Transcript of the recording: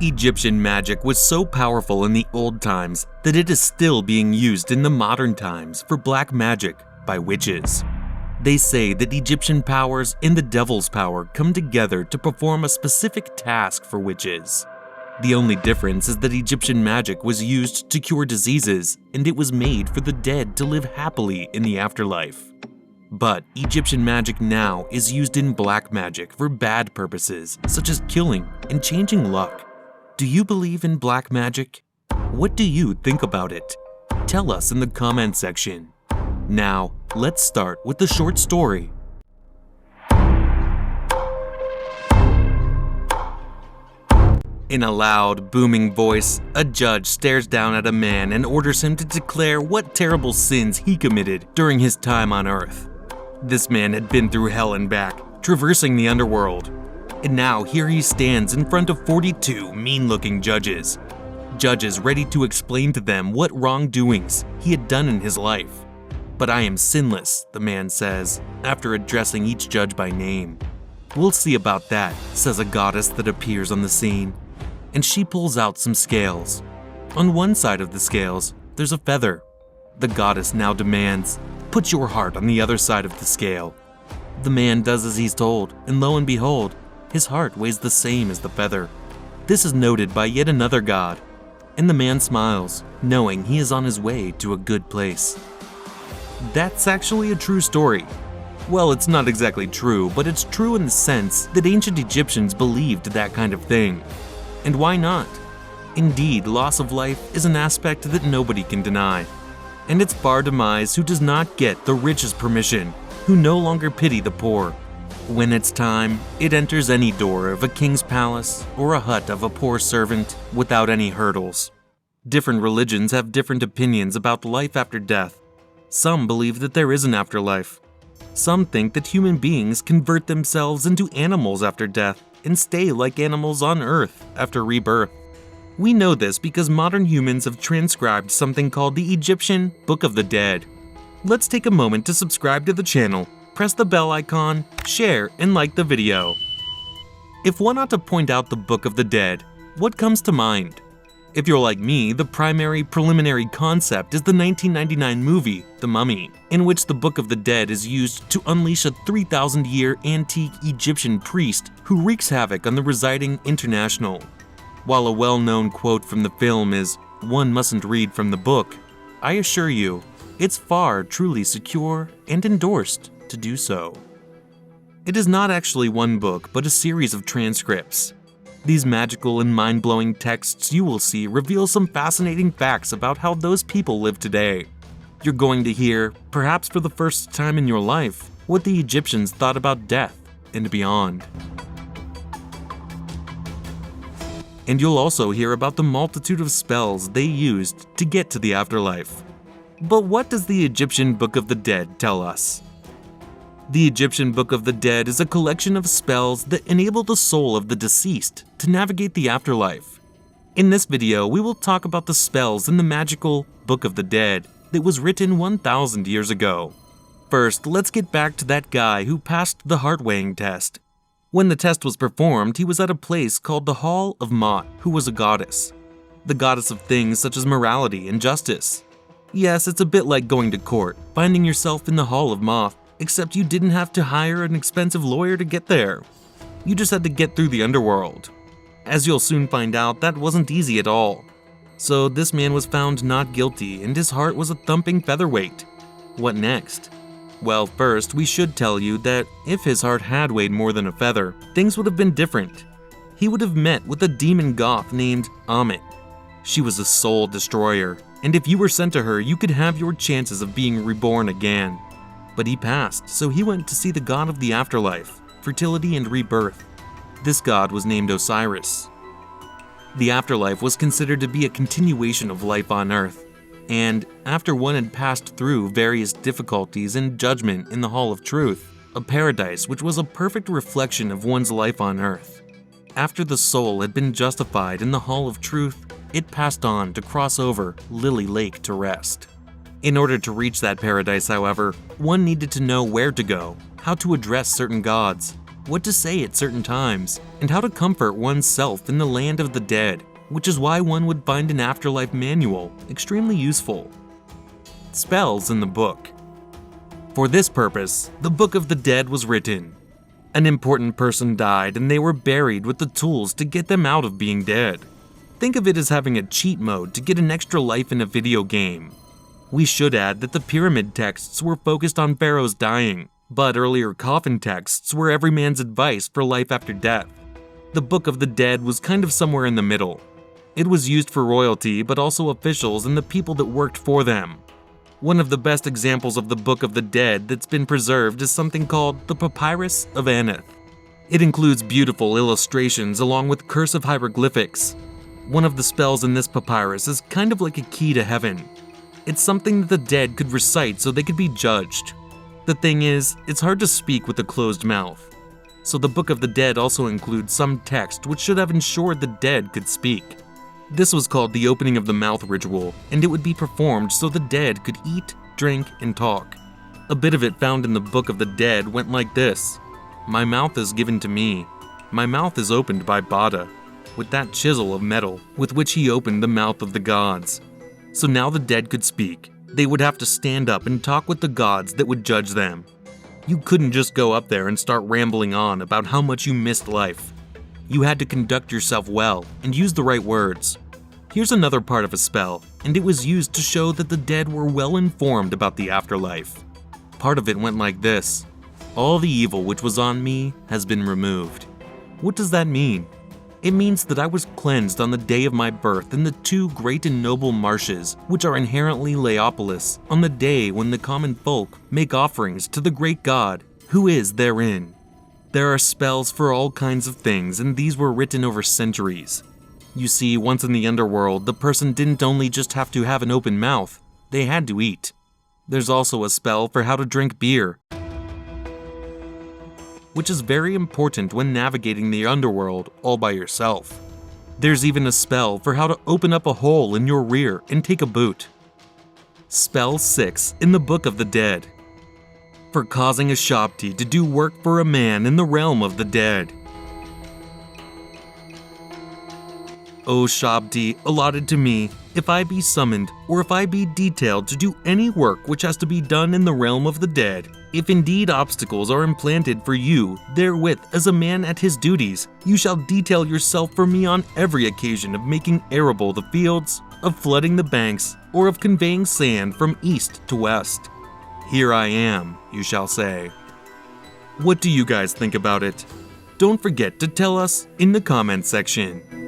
Egyptian magic was so powerful in the old times that it is still being used in the modern times for black magic by witches. They say that Egyptian powers and the devil's power come together to perform a specific task for witches. The only difference is that Egyptian magic was used to cure diseases, and it was made for the dead to live happily in the afterlife. But Egyptian magic now is used in black magic for bad purposes, such as killing and changing luck. Do you believe in black magic? What do you think about it? Tell us in the comment section. Now, let's start with the short story. In a loud, booming voice, a judge stares down at a man and orders him to declare what terrible sins he committed during his time on Earth. This man had been through hell and back, traversing the underworld. And now here he stands in front of 42 mean-looking judges. Judges ready to explain to them what wrongdoings he had done in his life. "But I am sinless," the man says, after addressing each judge by name. "We'll see about that," says a goddess that appears on the scene. And she pulls out some scales. On one side of the scales, there's a feather. The goddess now demands, "Put your heart on the other side of the scale." The man does as he's told, and lo and behold, his heart weighs the same as the feather. This is noted by yet another god, and the man smiles, knowing he is on his way to a good place. That's actually a true story. Well, it's not exactly true, but it's true in the sense that ancient Egyptians believed that kind of thing. And why not? Indeed, loss of life is an aspect that nobody can deny. And it's far demise who does not get the rich's permission, who no longer pity the poor. When it's time, it enters any door of a king's palace or a hut of a poor servant without any hurdles. Different religions have different opinions about life after death. Some believe that there is an afterlife. Some think that human beings convert themselves into animals after death and stay like animals on Earth after rebirth. We know this because modern humans have transcribed something called the Egyptian Book of the Dead. Let's take a moment to subscribe to the channel, press the bell icon, share, and like the video. If one ought to point out the Book of the Dead, what comes to mind? If you're like me, the primary preliminary concept is the 1999 movie, The Mummy, in which the Book of the Dead is used to unleash a 3,000-year antique Egyptian priest who wreaks havoc on the residing international. While a well-known quote from the film is, "One mustn't read from the book," I assure you, it's far truly secure and endorsed to do so. It is not actually one book, but a series of transcripts. These magical and mind-blowing texts you will see reveal some fascinating facts about how those people live today. You're going to hear, perhaps for the first time in your life, what the Egyptians thought about death and beyond. And you'll also hear about the multitude of spells they used to get to the afterlife. But what does the Egyptian Book of the Dead tell us? The Egyptian Book of the Dead is a collection of spells that enable the soul of the deceased to navigate the afterlife. In this video, we will talk about the spells in the magical Book of the Dead that was written 1,000 years ago. First, let's get back to that guy who passed the heart-weighing test. When the test was performed, he was at a place called the Hall of Mot, who was a goddess. The goddess of things such as morality and justice. Yes, it's a bit like going to court, finding yourself in the Hall of Mot, except you didn't have to hire an expensive lawyer to get there. You just had to get through the underworld. As you'll soon find out, that wasn't easy at all. So this man was found not guilty and his heart was a thumping featherweight. What next? Well, first, we should tell you that if his heart had weighed more than a feather, things would have been different. He would have met with a demon goth named Amit. She was a soul destroyer, and if you were sent to her, you could have your chances of being reborn again. But he passed, so he went to see the god of the afterlife, fertility and rebirth. This god was named Osiris. The afterlife was considered to be a continuation of life on Earth, and after one had passed through various difficulties and judgment in the Hall of Truth, a paradise which was a perfect reflection of one's life on Earth. After the soul had been justified in the Hall of Truth, it passed on to cross over Lily Lake to rest. In order to reach that paradise, however, one needed to know where to go, how to address certain gods, what to say at certain times, and how to comfort oneself in the land of the dead, which is why one would find an afterlife manual extremely useful. Spells in the book. For this purpose, the Book of the Dead was written. An important person died and they were buried with the tools to get them out of being dead. Think of it as having a cheat mode to get an extra life in a video game. We should add that the pyramid texts were focused on pharaohs dying, but earlier coffin texts were every man's advice for life after death. The Book of the Dead was kind of somewhere in the middle. It was used for royalty, but also officials and the people that worked for them. One of the best examples of the Book of the Dead that's been preserved is something called the Papyrus of Aneth. It includes beautiful illustrations along with cursive hieroglyphics. One of the spells in this papyrus is kind of like a key to heaven. It's something that the dead could recite so they could be judged. The thing is, it's hard to speak with a closed mouth. So the Book of the Dead also includes some text which should have ensured the dead could speak. This was called the opening of the mouth ritual, and it would be performed so the dead could eat, drink, and talk. A bit of it found in the Book of the Dead went like this. My mouth is given to me. My mouth is opened by Bada, with that chisel of metal with which he opened the mouth of the gods. So now the dead could speak. They would have to stand up and talk with the gods that would judge them. You couldn't just go up there and start rambling on about how much you missed life. You had to conduct yourself well and use the right words. Here's another part of a spell, and it was used to show that the dead were well informed about the afterlife. Part of it went like this. All the evil which was on me has been removed. What does that mean? It means that I was cleansed on the day of my birth in the two great and noble marshes, which are inherently Leopolis, on the day when the common folk make offerings to the great god, who is therein. There are spells for all kinds of things, and these were written over centuries. You see, once in the underworld, the person didn't only just have to have an open mouth, they had to eat. There's also a spell for how to drink beer, which is very important when navigating the underworld all by yourself. There's even a spell for how to open up a hole in your rear and take a boot. Spell 6 in the Book of the Dead. For causing a Shabti to do work for a man in the realm of the dead. O Shabti allotted to me, if I be summoned, or if I be detailed to do any work which has to be done in the realm of the dead, if indeed obstacles are implanted for you therewith as a man at his duties, you shall detail yourself for me on every occasion of making arable the fields, of flooding the banks, or of conveying sand from east to west. Here I am, you shall say. What do you guys think about it? Don't forget to tell us in the comment section.